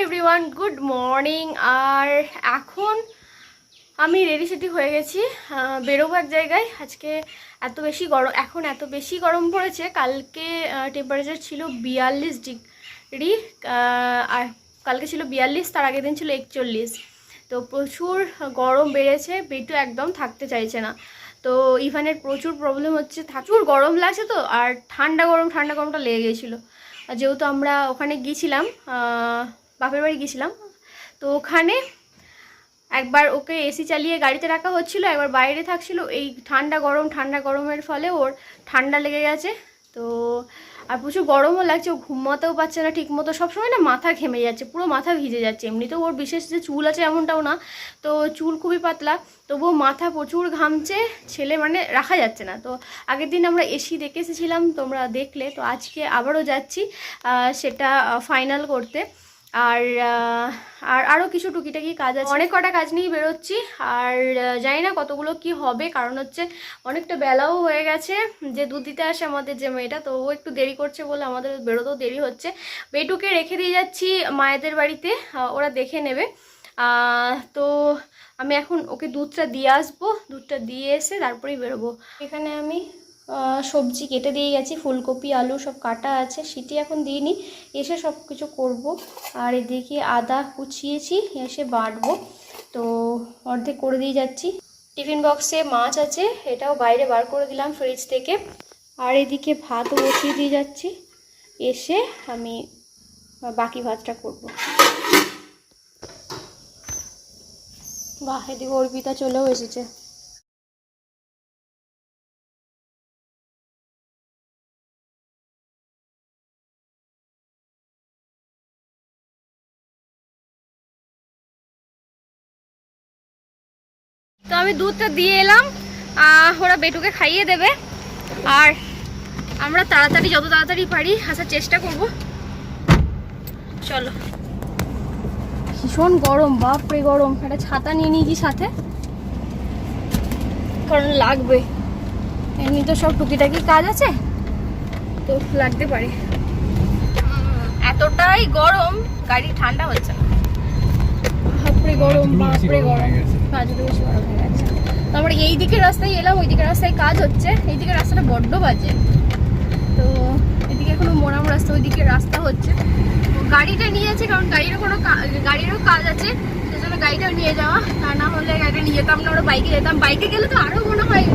Everyone, good morning. আর এখন আমি ready সেডি হয়ে গেছি বেরোবার জায়গায়। আজকে এত বেশি গরম, এখন এত বেশি গরম পড়েছে। কালকে টেম্পারেচার ছিল 42 ডিগ্রি, আর কালকে ছিল 42, তার আগের দিন ছিল 41। তো প্রচুর গরম বেড়েছে, বেটু একদম থাকতে চাইছে না। তো ইভানের প্রচুর প্রবলেম হচ্ছে, প্রচুর গরম লাগছে। তো আর ঠান্ডা গরমটা লেগে গেছিলো। যেহেতু আমরা ওখানে গিয়েছিলাম, বাপের বাড়ি গিয়েছিলাম, তো ওখানে একবার ওকে এসি চালিয়ে গাড়িতে রাখা হচ্ছিল, একবার বাইরে থাকছিল। এই ঠান্ডা গরমের ফলে ওর ঠান্ডা লেগে গেছে। তো আর প্রচুর গরমও লাগছে, ও ঘুমাতেও পারছে না ঠিক মতো। সবসময় না মাথা ঘেমে যাচ্ছে, পুরো মাথা ভিজে যাচ্ছে। এমনিতেও ওর বিশেষ যে চুল আছে এমনটাও না, তো চুল খুবই পাতলা, তবুও মাথা প্রচুর ঘামছে। ছেলে মানে রাখা যাচ্ছে না। তো আগের দিন আমরা এসি দেখে এসেছিলাম, তোমরা দেখলে। তো আজকে আবারও যাচ্ছি সেটা ফাইনাল করতে। আর আরও কিছু টুকিটাকি কাজ আছে, অনেক কটা কাজ নিয়েই বেরোচ্ছি। আর জানি না কতগুলো কি হবে, কারণ হচ্ছে অনেকটা বেলাও হয়ে গেছে। যে দুধ দিতে আসে আমাদের যে মেয়েটা, তো ও একটু দেরি করছে বলে আমাদের বেরোতেও দেরি হচ্ছে। বেটুকে রেখে দিয়ে যাচ্ছি মায়েদের বাড়িতে, ওরা দেখে নেবে। তো আমি এখন ওকে দুধটা দিয়ে আসবো, দুধটা দিয়ে এসে তারপরেই বেরোবো। এখানে আমি সবজি কেটে দিয়ে গেছি, ফুলকপি আলু সব কাটা আছে, সিটি এখন দিইনি, এসে সব কিছু করবো। আর এদিকে আদা কুচিয়েছি, এসে বাটবো। তো অর্ধেক করে দিয়ে যাচ্ছি। টিফিন বক্সে মাছ আছে, এটাও বাইরে বার করে দিলাম ফ্রিজ থেকে। আর এদিকে ভাতও বসিয়ে দিয়ে যাচ্ছি, এসে আমি বাকি ভাতটা করব। বাহ, এদিকে অর্পিতা চলেও এসেছে। তো আমি দুধটা দিয়ে এলাম, ওরা বেটুকে খাইয়ে দেবে। আর আমরা তাড়াতাড়ি, যত তাড়াতাড়ি পারি আসার চেষ্টা করব। চলো। ভীষণ গরম, বাপরে গরম। একটা ছাতা নিয়ে নিয়েছি সাথে, কারণ লাগবে। এমনি তো সব টুকিটাকি কাজ আছে, তো লাগতে পারে। এতটাই গরম, গাড়ি ঠান্ডা হচ্ছে না। বাপরে গরম, বাপরে গরম, কাজগুলো বেশি গরম হয়ে গেছে। তো আমরা এই দিকের রাস্তায় এলাম, ওই দিকের রাস্তায় কাজ হচ্ছে। এই দিকের রাস্তাটা বড্ড বাজে। তো এদিকে এখনো মোরাম রাস্তা, ওই দিকে রাস্তা হচ্ছে। গাড়িটা নিয়েছে, কারণ গাড়িরও কাজ আছে, সেজন্য গাড়িটাও নিয়ে যাওয়া। আর না হলে গাড়িটা নিয়ে যেতাম না, ওরা বাইকে যেতাম। বাইকে গেলে তো আরো মনে হয়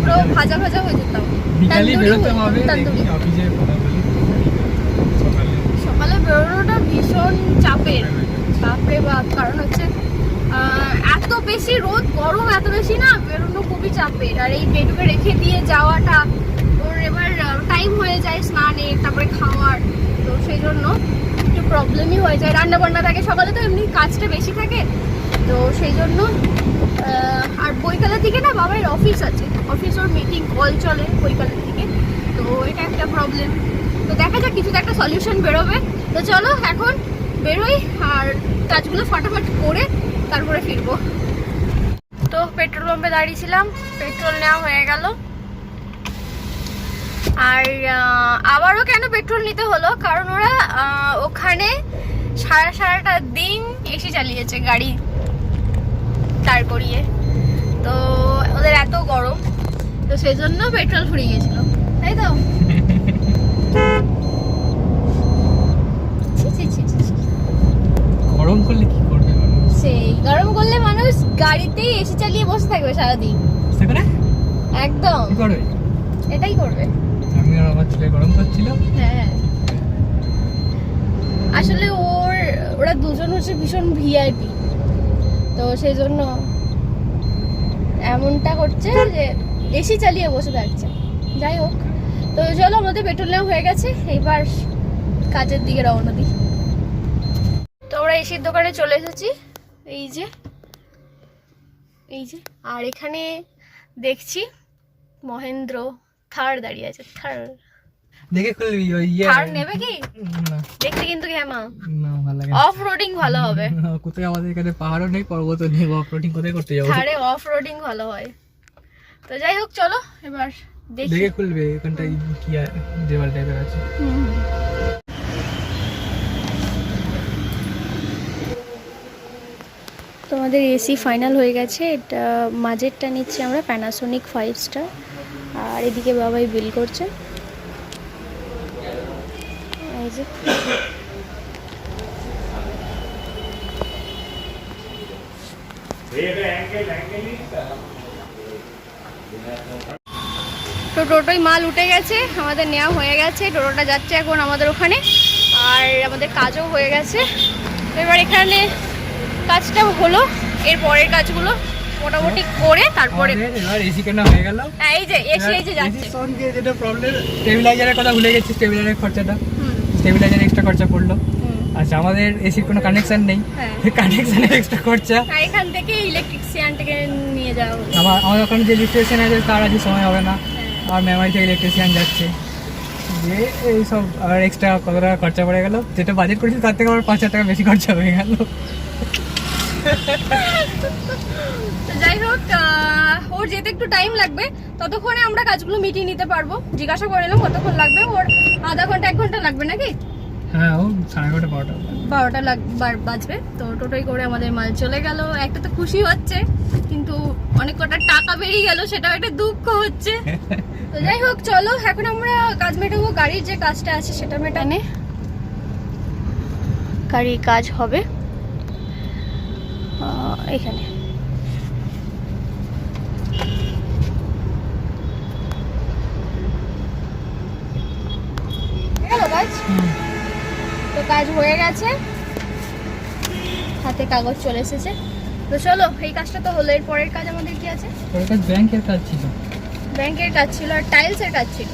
পুরো ভাজা হয়ে যেতাম। সকালে বেরোনোটা ভীষণ চাপের, বাপরে বাপ। কারণ হচ্ছে এত বেশি রোদ, গরম এত বেশি না, বেরোনো খুবই চাপের। আর এই বেডুকে রেখে দিয়ে যাওয়াটা, ওর এবার টাইম হয়ে যায় স্নানের, তারপরে খাওয়ার। তো সেই জন্য একটু প্রবলেমই হয়ে যায়। রান্না বান্না থাকে সকালে, তো এমনি কাজটা বেশি থাকে, তো সেই জন্য। আর বৈকালের দিকে না বাবার অফিস আছে, অফিস ওর মিটিং কল চলে বৈকালের দিকে, তো এটা একটা প্রবলেম। তো দেখা যাক, কিছু একটা সলিউশন বেরোবে। তো চলো এখন বেরোই, আর কাজগুলো ফটাফট করে তারপরে ফিরবো। তো পেট্রোল পাম্পে দাঁড়িয়েছিলাম, পেট্রোল নেওয়া হয়ে গেল। আর আবারও কেন পেট্রোল নিতে হলো, কারণ ওরা ওখানে সারাটা দিন এসি চালিয়েছে গাড়ি দাঁড় করিয়ে। তো ওদের এত গরম, তো সেই জন্য পেট্রোল ফুরিয়ে গেছিল, তাই তো। গরম করলে কি করবে মানুষ? সেই গরম করলে মানুষ গাড়িতেই এসি চালিয়ে বসে থাকবে সারাদিন, একদম এটাই করবে। আমি আর আমার ছেলে গরম করছিল। হ্যাঁ, আসলে ওরা দুজন হচ্ছে ভীষণ ভিআইপি, তো সেই জন্য এমনটা করছে যে এসি চালিয়ে বসে থাকছে। যাই হোক, তো চলো, আমাদের পেট্রোল নেওয়া হয়ে গেছে, এইবার কাজের দিকে রওনা দিই। তো আমরা এসির দোকানে চলে এসেছি, এই যে। আর এখানে দেখছি মহেন্দ্র থার দাঁড়িয়ে আছে। থার দেখে খুলবি, ওই থার নেবে কি? দেখতে কিন্তু ঘ্যামা, ভালো লাগে। অফ রোডিং ভালো হবে। কোথায় আমাদের এখানে পাহাড়ও নেই, পর্বতও নেই, অফ রোডিং কোথায় করতে যাবো? থারে অফ রোডিং ভালো হয়। তো যাই হোক, চলো এবার দেখে খুলবে। এখানটায় কি দেওয়াল টাইপের আছে। তোমাদের এসি ফাইনাল হয়ে গেছে। এটা মাঝেরটা নিচ্ছি আমরা প্যানাসোনিক 5 স্টার, আর এদিকে বাবাই বিল করছে। এই যে তো টোটোই মাল উঠে গেছে, আমাদের নেওয়া হয়ে গেছে। টোটোটা যাচ্ছে এখন আমাদের ওখানে, আর আমাদের কাজও হয়ে গেছে। এবার এখানে কাজটা হলো, এর পরের কাজগুলো মোটামুটি করে তারপরে এবার এসি কেনা হয়ে গেল। এই যে এসি এই যে যাচ্ছে। সঙ্গে যেটা প্রবলেম, স্টেবিলাইজারের কথা ভুলে গেছি। স্টেবিলাইজারের খরচাটা, স্টেবিলাইজার এক্সট্রা খরচা পড়লো। আচ্ছা, আমাদের এসির কোনো কানেকশন নেই, কানেকশনের এক্সট্রা খরচা। এখান থেকে ইলেকট্রিশিয়ানটাকে নিয়ে যাওয়া হলো। আমার ওখানে যে ইলেকট্রিশিয়ান আছে তার আজ সময় হবে না, আর মেমারি থেকে ইলেকট্রিশিয়ান যাচ্ছে। যে এইসব আর এক্সট্রা কত টাকা খরচা পড়ে গেল, যেটা বাজেট করেছি তার থেকে আবার 5,000 টাকা বেশি খরচা হয়ে গেল। যাই হোক, ওর যেতে একটু টাইম লাগবে, ততক্ষণে আমরা কাজগুলো মিটিয়ে নিতে পারবো। জিজ্ঞাসা করে নিলাম কতক্ষণ লাগবে। ওর আধা ঘন্টা 1 ঘন্টা লাগবে নাকি? হ্যাঁ, ও 11:30 12টা বাজবে। তো টোটোই করে আমাদের মাল চলে গেল। একটা তো খুশি হচ্ছে, কিন্তু অনেক কটা টাকা বেরিয়ে গেল, সেটাও একটা দুঃখ হচ্ছে। তো যাই হোক, চলো এখন আমরা কাজ মেটাবো। গাড়ির যে কাজটা আছে সেটা মেটানে, গাড়ির কাজ হবে এখানে। তো কাজ হয়ে গেছে, হাতে কাগজ চলে এসেছে। তো চলো, এই কাজটা তো হলো। এর পরের কাজ আমাদের কি আছে? ব্যাংকের কাজ ছিল, ব্যাংকের কাজ ছিল, আর টাইলসের কাজ ছিল।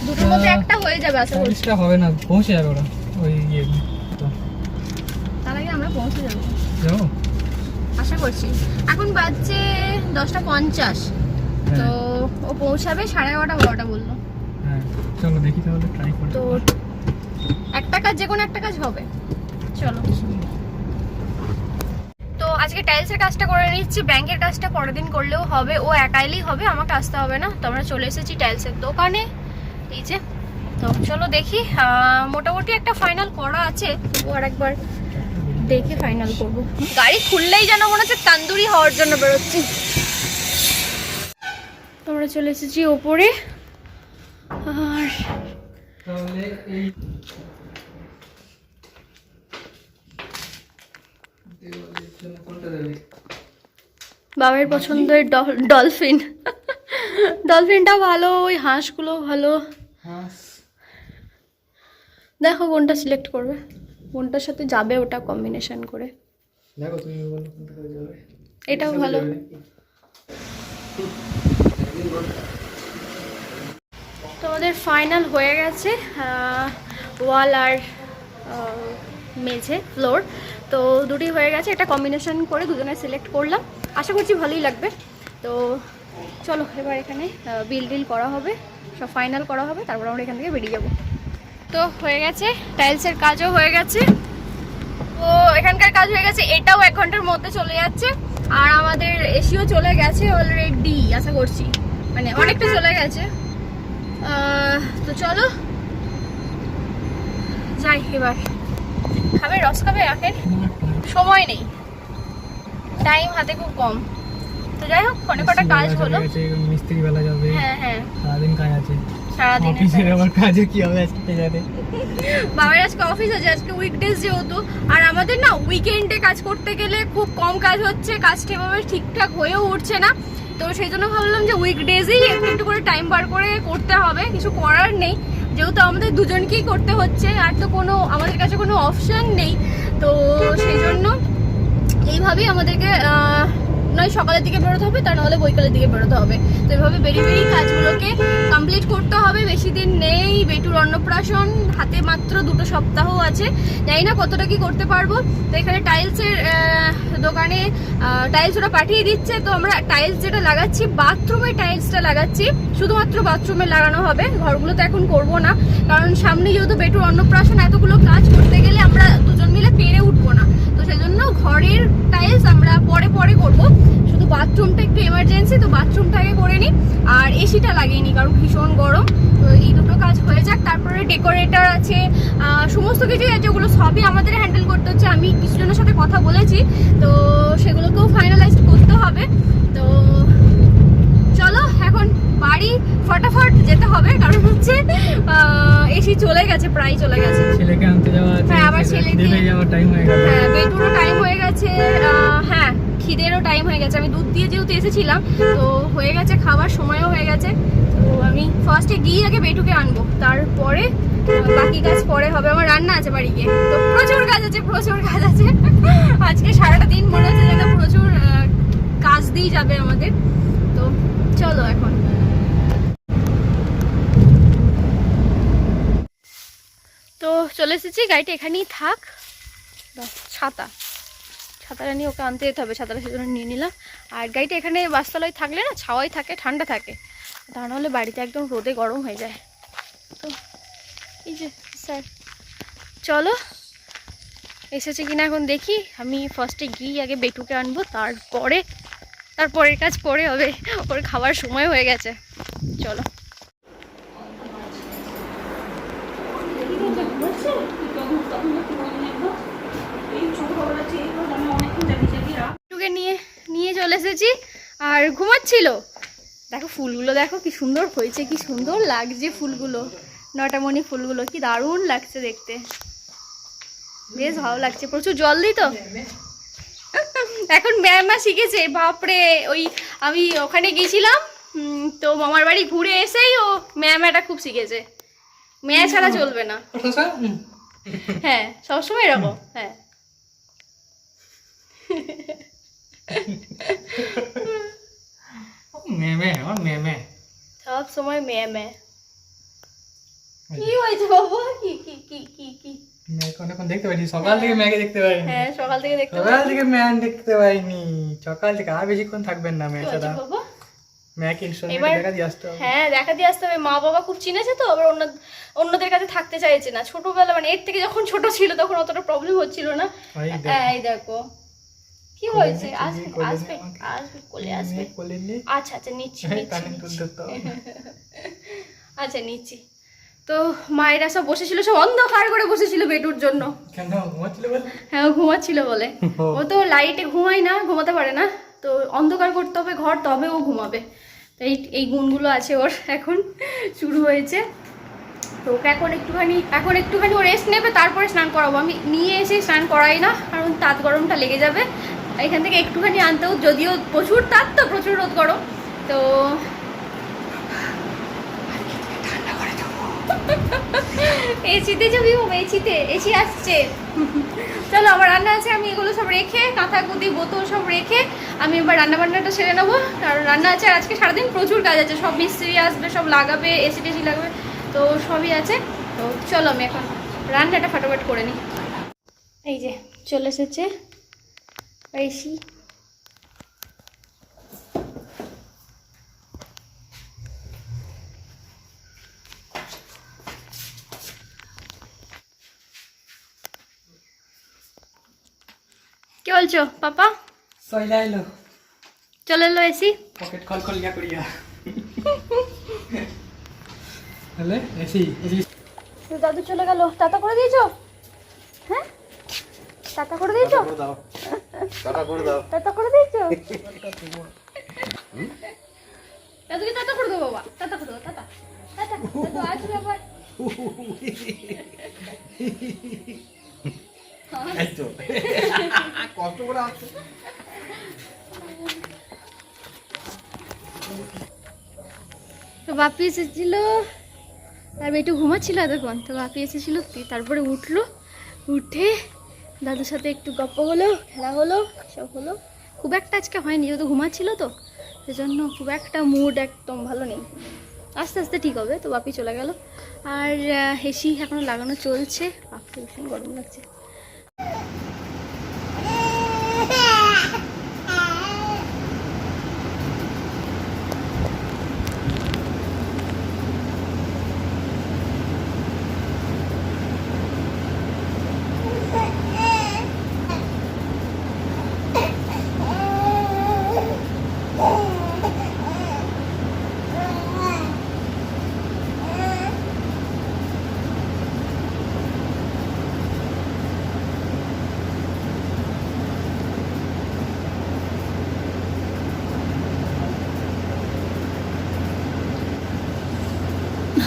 দুটোর মধ্যে একটা হয়ে যাবে আশা করছি। টাইলসটা হবে না, পৌঁছে যাবে ওরা ওই ইয়ে। তো তার আগে আমরা পৌঁছে যাবো যাও আশা করছি। এখন বাজছে 10:50। তো ও পৌঁছাবে 11:30 12টা বললো। হ্যাঁ, চলো দেখি তাহলে, ট্রাই করি। তো একটা কাজ, যে কোনো একটা কাজ হবে। চলো, তো আজকে টাইলসের কাজটা করে নিচ্ছি। ব্যাংকের কাজটা পরের দিন করলেও হবে, ও একাইলেই হবে, আমাকে আসতে হবে না। তো আমরা চলে এসেছি টাইলসের দোকানে, এই যে। তো চলো দেখি, মোটামুটি একটা ফাইনাল করা আছে, ও আর একবার দেখে ফাইনাল করবো। গাড়ি খুললেই যেন মনে হচ্ছে তান্দুরি হওয়ার জন্য বেরোচ্ছি। তো আমরা চলে এসেছি ওপরে, আর তাহলে এই বাবার পছন্দের ডলফিন। ডলফিনটা ভালো, ওই হাঁসগুলো ভালো। দেখো কোনটা সিলেক্ট করবে, কোনটার সাথে যাবে ওটা কম্বিনেশন করে। দেখো তুমি বলো কোনটা যাবে। এটাও ভালো। তোমাদের ফাইনাল হয়ে গেছে ওয়াল আর মেঝে, ফ্লোর। তো দুটি হয়ে গেছে, একটা কম্বিনেশন করে দুজনে সিলেক্ট করলাম। আশা করছি ভালোই লাগবে। তো চলো, এবার এখানে বিল করা হবে, সব ফাইনাল করা হবে, তারপর আমরা এখান থেকে বেরিয়ে যাব। তো হয়ে গেছে, টাইলসের কাজও হয়ে গেছে। তো এখানকার কাজ হয়ে গেছে, এটাও 1 ঘন্টার মধ্যে চলে যাচ্ছে। আর আমাদের এসিও চলে গেছে অলরেডি, আশা করছি, মানে অনেকটা চলে গেছে। তো চলো যাই, এবার খাবে, রস খাবে, রাখেন, সময় নেই, টাইম হাতে খুব কম। তো যাই হোক, অনেক কটা কাজ হলো। মিস্ত্রি বেলা যাবে, হ্যাঁ হ্যাঁ, সারাদিন কাজ আছে। সারাদিন অফিসের আবার কাজে কি হবে আজকে জানে। বাবার আজকে অফিস আছে, আজকে উইকডেজ যেহেতু। আর আমাদের না উইকেন্ডে কাজ করতে গেলে খুব কম কাজ হচ্ছে, কাজটা এভাবে ঠিকঠাক হয়েও উঠছে না। তো সেই জন্য ভাবলাম যে উইকডেজেই একটু একটু করে টাইম বার করে করতে হবে, কিছু করার নেই, যেহেতু আমাদের দুজনকেই করতে হচ্ছে, আর তো কোনো আমাদের কাছে কোনো অপশান নেই। তো সেই জন্য এইভাবেই আমাদেরকে নয় সকালের দিকে বেরোতে হবে, তা নাহলে বৈকালের দিকে বেরোতে হবে। তো এইভাবে বেরিয়ে কাজগুলোকে কমপ্লিট করতে হবে। বেশি দিন নেই, বেটুর অন্নপ্রাশন, হাতে মাত্র 2 সপ্তাহ আছে, জানি না কতটা কি করতে পারবো। তো এখানে টাইলসের দোকানে টাইলস ওরা পাঠিয়ে দিচ্ছে। তো আমরা টাইলস যেটা লাগাচ্ছি, বাথরুমে টাইলসটা লাগাচ্ছি, শুধুমাত্র বাথরুমে লাগানো হবে, ঘরগুলো তো এখন করবো না, কারণ সামনে যেহেতু বেটুর অন্নপ্রাশন, এতগুলো কাজ করতে গেলে আমরা দুজন মিলে পেরে উঠবো না। তো সেই জন্য ঘরের টাইলস আমরা পরে পরে করবো, শুধু বাথরুমটা একটু এমার্জেন্সি, তো বাথরুমটা আগে করে নিই। আর এসিটা লাগিয়ে নিই, কারণ ভীষণ গরম। তো এই দুটো কাজ হয়ে যাক, তারপরে ডেকোরেটর আছে, সমস্ত কিছুই আছে, ওগুলো সবই আমাদের হ্যান্ডেল করতে হচ্ছে। আমি কিছুজনের সাথে কথা বলেছি, তো সেগুলোকেও ফাইনালাইজ করতে হবে। তো চলো এখন বাড়ি ফটাফট যেতে হবে, কারণ হচ্ছে এসি চলে গেছে, প্রায় চলে গেছে। ছেলেকে আনতে যাওয়া আছে, হ্যাঁ আবার ছেলেকে যাওয়ার টাইম হয়ে গেল। হ্যাঁ বেটুরও টাইম হয়ে গেছে, হ্যাঁ খিদেরও টাইম হয়ে গেছে। আমি দুধ দিয়ে যেহেতু এসেছিলাম, তো হয়ে গেছে, খাবার সময়ও হয়ে গেছে। তো আমি ফার্স্টে গিয়ে আগে বেটুকে আনবো, তারপরে বাকি কাজ পরে হবে। আমার রান্না আছে বাড়ি গিয়ে, তো প্রচুর কাজ আছে, প্রচুর কাজ আছে। আজকে সারাটা দিন মনে হচ্ছে যেন প্রচুর কাজ দিয়ে যাবে আমাদের। তো চলো এখন। তো চলে এসেছি, গাড়িটা এখানেই থাক। ছাতাটা নিয়ে ওকে আনতে যেতে হবে, ছাতাটা সেজন্য নিয়ে নিলাম। আর গাড়িটা এখানে বাসতলায় থাকলে না ছাওয়াই থাকে, ঠান্ডা থাকে, তা নাহলে বাড়িতে একদম রোদে গরম হয়ে যায়। তো এই যে স্যার, চলো এসেছে কিনা এখন দেখি। আমি ফার্স্টে গিয়ে আগে বেটুকে আনবো, তারপরের কাজ পরে হবে, ওর খাবার সময় হয়ে গেছে। চলো। বেটুকে নিয়ে চলে এসেছি, আর ঘুমাচ্ছিল। দেখো ফুলগুলো, দেখো কি সুন্দর হয়েছে, কি সুন্দর লাগছে ফুলগুলো, নটামণি ফুলগুলো কি দারুণ লাগছে দেখতে, বেশ ভালো লাগছে। প্রচুর জল দিই তো এখন ম্যামা শিখেছে, বাপরে। ওই আমি ওখানে গেছিলাম, তো মামার বাড়ি ঘুরে এসেই ও ম্যামাটা খুব শিখেছে। মেয়ে ছাড়া চলবে না। হ্যাঁ সবসময় এরকম। হ্যাঁ সব সময় মেয়ে। কি হয়েছে বাবা? কি কি কি কি কি দেখতে পাইনি সকাল থেকে, মেয়েকে দেখতে পাইনি। হ্যাঁ সকাল থেকে ম্যান দেখতে পাইনি, সকাল থেকে। আর বেশিক্ষণ থাকবেন না মেয়ের সাথে, বাবা মেয়েকে দেখা দিয়ে আসতে হবে। হ্যাঁ দেখা দিয়ে আসতে হবে। মা বাবা খুব চিনেছে তো, আবার অন্যদের কাছে থাকতে চাইছে না। ছোটবেলা মানে এর থেকে যখন ছোট ছিল তখন অতটা প্রবলেম হচ্ছিল না। এই দেখো কি হয়েছে, আসবে আসবে আসবে, কোলে আসবে। আচ্ছা আচ্ছা নিচ্ছি আচ্ছা নিচ্ছি। তো মায়েরা সব বসেছিল, সব অন্ধকার করে বসেছিল বেটুর জন্য। হ্যাঁ ঘুমাচ্ছিল বলে। ও তো লাইটে ঘুমায় না, ঘুমাতে পারে না, তো অন্ধকার করতে হবে ঘর, তবে ও ঘুমাবে। তো এই গুণগুলো আছে ওর, এখন শুরু হয়েছে। তো ওকে এখন একটুখানি ও রেস্ট নেবে, তারপরে স্নান করাবো। আমি নিয়ে এসে স্নান করাই না, কারণ তাঁত গরমটা লেগে যাবে। এখান থেকে একটুখানি আনতেও, যদিও প্রচুর তাঁত, তো প্রচুর রোদ গরম, তো এসিতে যাবি বাবা, এসি আসছে। চলো আমার রান্না আছে, আমি এগুলো সব রেখে, কাঁথা কুতি বোতল সব রেখে আমি এবার রান্নাবান্নাটা সেরে নেবো। কারণ রান্না আছে, আর আজকে সারাদিন প্রচুর কাজ আছে, সব মিস্ত্রি আসবে, সব লাগাবে, এসি টেসি লাগবে, তো সবই আছে। তো চলো আমি এখন রান্নাটা ফটাফট করে নিই। এই যে চলে এসেছে এসি। কি বলছো পাপা? চলে এলো এসি। পকেট খোল গিয়া করিয়া হলে এসি দাদু চলে গেল। টাটা করে দিয়েছো? হ্যাঁ টাটা করে দিয়েছো? টাটা করে দিয়েছো? দাদুকে টাটা করে দাও বাবা, টাটা করে দাও, টাটা টাটা। দাদু আসবে আবার। কষ্ট করে আসছে। তো বাপি এসেছিল, আর একটু ঘুমাচ্ছিল এতক্ষণ। তো বাপি এসেছিল, তারপরে উঠে দাদুর সাথে একটু গপ্প হলো, খেলা হলো, সব হলো। খুব একটা আজকে হয়নি, যেহেতু ঘুমাচ্ছিল তো, সেজন্য খুব একটা মুড একদম ভালো নেই। আস্তে আস্তে ঠিক হবে। তো বাপি চলে গেল, আর এসি এখনো লাগানো চলছে। বাপরে ভীষণ গরম লাগছে।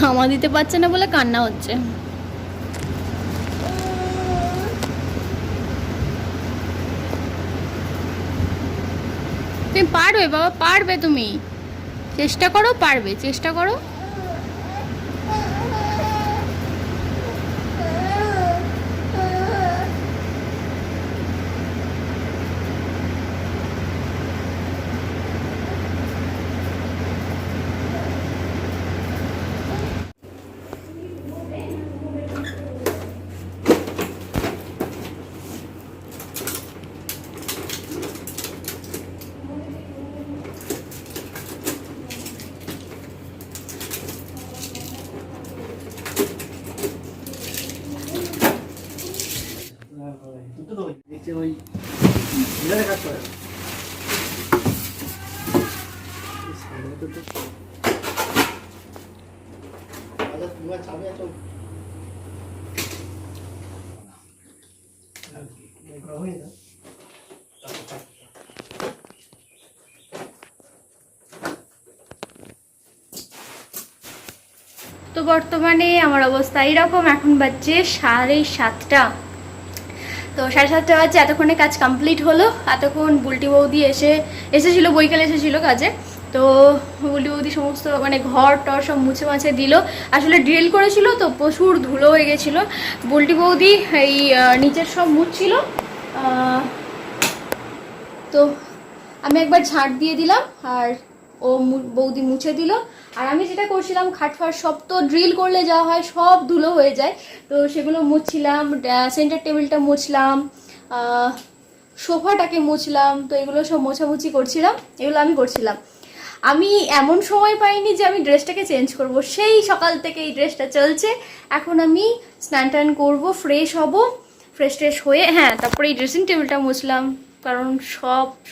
হামা দিতে পারছে না বলে কান্না হচ্ছে। তুমি পারবে বাবা, পারবে, তুমি চেষ্টা করো, পারবে, চেষ্টা করো। তো বর্তমানে আমার অবস্থা এইরকম, এখন বাজছে 7:30। তো 7:30 বাজছে, এতক্ষণে কাজ কমপ্লিট হলো। এতক্ষণ বুলটি বৌদি এসেছিল, বৈকালে এসেছিল কাজে। তো বুলটি বৌদি সমস্ত মানে ঘর টর সব মুছে মাছে দিল। আসলে ড্রিল করেছিল তো প্রচুর ধুলো হয়ে গেছিলো। বুলটি বৌদি এই নিচের সব মুছছিল, তো আমি একবার ঝাঁট দিয়ে দিলাম আর ও বৌদি মুছে দিল। আর আমি যেটা করছিলাম, খাটফাট সব তো ড্রিল করলে যা হয় সব ধুলো হয়ে যায়, তো সেগুলো মুছছিলাম। সেন্টার টেবিলটা মুছলাম, সোফাটাকে মুছলাম, তো এগুলো সব মোছামুছি করছিলাম, এগুলো আমি করছিলাম। আমি এমন সময় পাইনি যে আমি ড্রেসটাকে চেঞ্জ করব, সেই সকাল থেকে এই ড্রেসটা চলছে। এখন আমি স্নান টান করবো, ফ্রেশ হব, ফ্রেশ ট্রেশ হয়ে হ্যাঁ তারপরে এই ড্রেসিং টেবিলটা মুছলাম, কারণ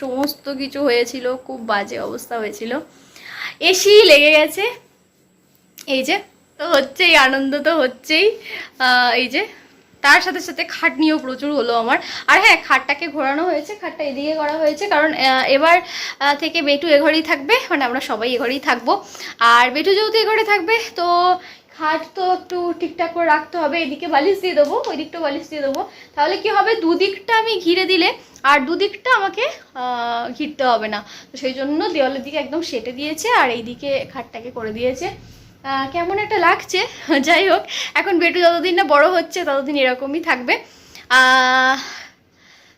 সমস্ত কিছু হয়েছিল, খুব বাজে অবস্থা হয়েছিল। এসি লেগে গেছে, এই যে, তো হচ্ছেই, আনন্দ তো হচ্ছেই। এই যে, তার সাথে সাথে খাটনিও প্রচুর হলো আমার। আর হ্যাঁ, খাটটাকে ঘোরানো হয়েছে, খাটটা এদিকে করা হয়েছে, কারণ এবার থেকে বেটু এ ঘরেই থাকবে, মানে আমরা সবাই এ ঘরেই থাকবো। আর বেটু যেহেতু এ ঘরে থাকবে, তো খাট তো একটু ঠিকঠাক করে রাখতে হবে। এদিকে বালিশ দিয়ে দেবো, ওই দিকটা বালিশ দিয়ে দেবো, তাহলে কি হবে, দুদিকটা আমি ঘিরে দিলে আর দুদিকটা আমাকে ঘিরতে হবে না। তো সেই জন্য দেওয়ালের দিকে একদম সেটে দিয়েছে আর এইদিকে খাটটাকে করে দিয়েছে। কেমন একটা লাগছে। যাই হোক, এখন বেটু যতদিন না বড় হচ্ছে ততদিন এরকমই থাকবে।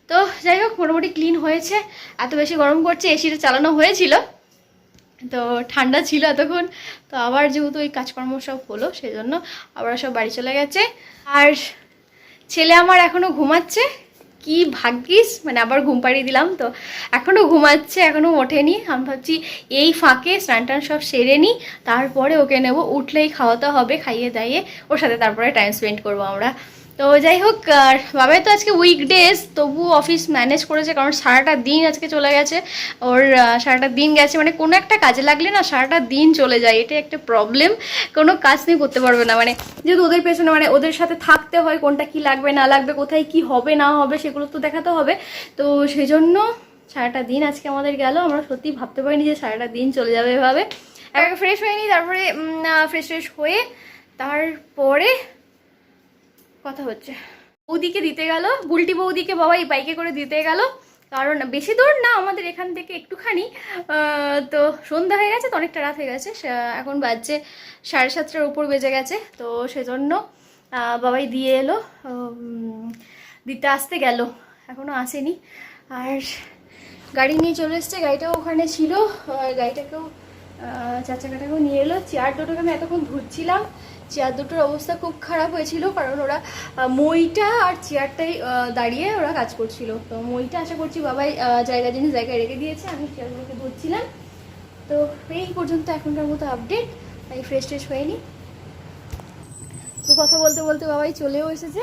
তো যাই হোক, মোটামুটি ক্লিন হয়েছে। এত বেশি গরম করছে, এসিটা চালানো হয়েছিল, তো ঠান্ডা ছিল এতক্ষণ। তো আবার যেহেতু এই কাজকর্ম সব হলো, সেই জন্য আবার সব বাড়ি চলে গেছে। আর ছেলে আমার এখনও ঘুমাচ্ছে, কি ভাগ্যিস, মানে আবার ঘুম পাড়িয়ে দিলাম, তো এখনও ঘুমাচ্ছে, এখনও ওঠেনি। আমি ভাবছি এই ফাঁকে স্নান টান সব সেরে নিই, তারপরে ওকে নেব, উঠলেই খাওয়াতে হবে, খাইয়ে দাইয়ে ওর সাথে তারপরে টাইম স্পেন্ড করবো আমরা। তো যাই হোক, বাবাই তো আজকে উইকডেজ, তবু অফিস ম্যানেজ করেছে, কারণ সারাটা দিন আজকে চলে গেছে ওর, সারাটা দিন গেছে, মানে কোনো একটা কাজে লাগলে না সারাটা দিন চলে যায়, এটা একটা প্রবলেম। কোনো কাজ নিয়ে করতে পারবে না, মানে যেহেতু ওদের পেছনে, মানে ওদের সাথে থাকতে হয়, কোনটা কি লাগবে না লাগবে, কোথায় কি হবে না হবে সেগুলো তো দেখাতে হবে। তো সেই জন্য সারাটা দিন আজকে আমাদের গেল, আমরা সত্যি ভাবতে পারিনি যে সারাটা দিন চলে যাবে এভাবে। একবার ফ্রেশ হয়ে নিই, তারপরে ফ্রেশ হয়ে তারপরে কথা হচ্ছে। বৌদিকে দিতে গেল, বুলটি বৌদিকে বাবা এই বাইকে করে দিতে গেল, কারণ বেশি দূর না আমাদের এখান থেকে, একটুখানি। তো সন্ধ্যা হয়ে গেছে, তো অনেকটা রাত হয়ে গেছে, এখন বাজছে 7:30-র উপর বেজে গেছে। তো সেজন্য বাবাই দিয়ে এলো, দিতে আসতে গেল, এখনও আসেনি। আর গাড়ি নিয়ে চলে এসছে, গাড়িটাও ওখানে ছিল, গাড়িটাকেও 4 চাকাটাকেও নিয়ে এলো। চেয়ার দুটোকে আমি এতক্ষণ ধুচ্ছিলাম, চেয়ার দুটোর অবস্থা খুব খারাপ হয়েছিল, কারণ ওরা মইটা আর চেয়ারটাই দাঁড়িয়ে ওরা কাজ করছিল। তো মইটা আশা করছি বাবাই জিনিস জায়গায় রেখে দিয়েছে, আমি চেয়ারগুলোকে ধুচ্ছিলাম। তো এই পর্যন্ত এখনকার মতো আপডেট। তাই ফ্রেশ ট্রেশ হয়ে নি, তো কথা বলতে বলতে বাবাই চলেও এসেছে।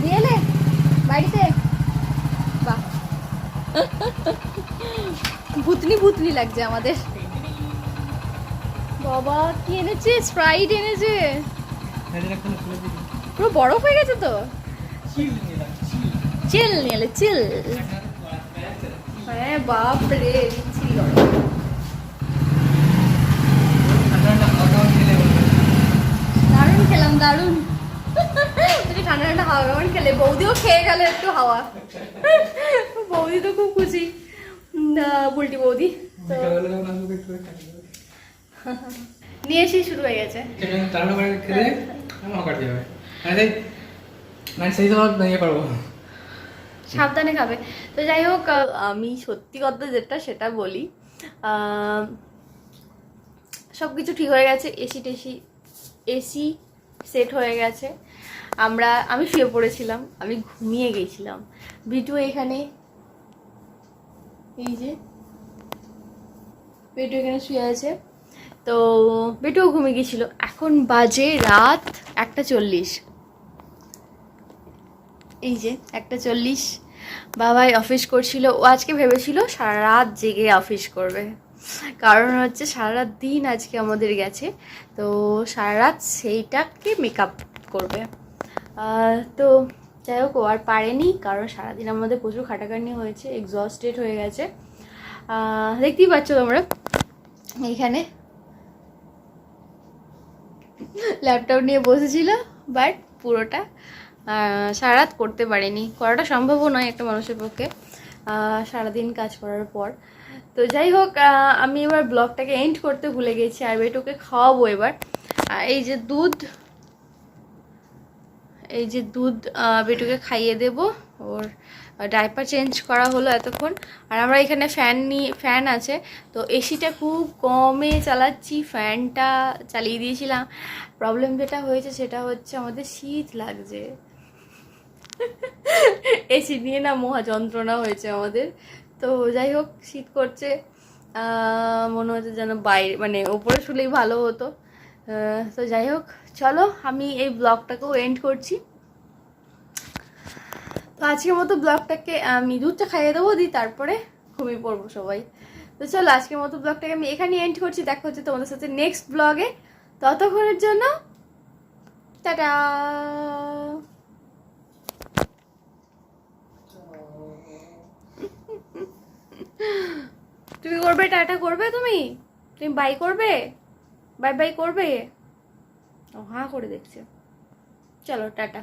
দিয়ে এলে বাড়িতে, বাহ ভূতনি লাগছে আমাদের। বাবা কি এনেছে, স্প্রাইট এনেছে, পুরো বরফ হয়ে গেছে তো। চিল নিয়ে এলে, চিল। হ্যাঁ বাপ রে, ছিল খেলাম, দারুণ। ঠান্ডা ঠান্ডা হাওয়া কেমন খেলে, বৌদিও খেয়ে গেল একটু হাওয়া। বৌদি তো খুব খুশি, বুলটি বৌদি। তো নিয়ে এসেই শুরু হয়ে গেছে। সাবধানে খাবে। তো যাই হোক, আমি সত্যি কথা যেটা সেটা বলি, সব কিছু ঠিক হয়ে গেছে। এসি সেট হয়ে গেছে। আমি শুয়ে পড়েছিলাম, আমি ঘুমিয়ে গেছিলাম। বিটু এখানে, এই যে বিটু এখানে শুয়ে আছে। তো বিটুও ঘুমিয়ে গেছিল। এখন বাজে রাত 1:40। এই যে 1:40। বাবাই অফিস করছিল। ও আজকে ভেবেছিল সারা রাত জেগে অফিস করবে, কারণ হচ্ছে সারা রাত দিন আজকে আমাদের গেছে, তো সারা রাত সেইটাকে মেকআপ করবে। তো যাই হোক, ও আর পারেনি, কারণ সারাদিন আমাদের প্রচুর খাটাখাটনি হয়েছে, এক্সস্টেড হয়ে গেছে। দেখতেই পাচ্ছ তোমরা, এইখানে ল্যাপটপ নিয়ে বসেছিল, বাট পুরোটা সারা রাত করতে পারিনি, করাটা সম্ভবও নয় একটা মানুষের পক্ষে সারাদিন কাজ করার পর। তো যাই হোক, আমি এবার ব্লগটাকে এন্ড করতে ভুলে গেছি, আর বেটুকে খাওয়াবো এবার। এই যে দুধ বেটুকে খাইয়ে দেব। ওর ডাইপার চেঞ্জ করা হলো এতক্ষণ। আর আমরা এখানে ফ্যান আছে, তো এসিটা খুব কমে চালাচ্ছি, ফ্যানটা চালিয়ে দিয়েছিলাম। প্রবলেম যেটা হয়েছে সেটা হচ্ছে আমাদের শীত লাগছে। এসি নিয়ে না মহা যন্ত্রণা হয়েছে আমাদের। তো যাই হোক, শীত করছে, মনে হচ্ছে যেন বাইরে মানে ওপরে শুলেই ভালো হতো। তো যাই হোক, চলো আমি এই ব্লগটাকেও এন্ড করছি। তো আজকের মতো ব্লগটাকে আমি দুধটা খাইয়ে দেবো, তারপরে ঘুমিয়ে পড়বো সবাই। তো চলো আজকের মতো ব্লগটাকে আমি এখানে এন্ড করছি। দেখা হচ্ছে তোমাদের সাথে নেক্সট ব্লগে। ততক্ষণের জন্য টাটা। তুমি করবে, টাটা করবে, তুমি বাই করবে, বাই বাই করবে? ও হ্যাঁ করে দেখছে। চলো টাটা।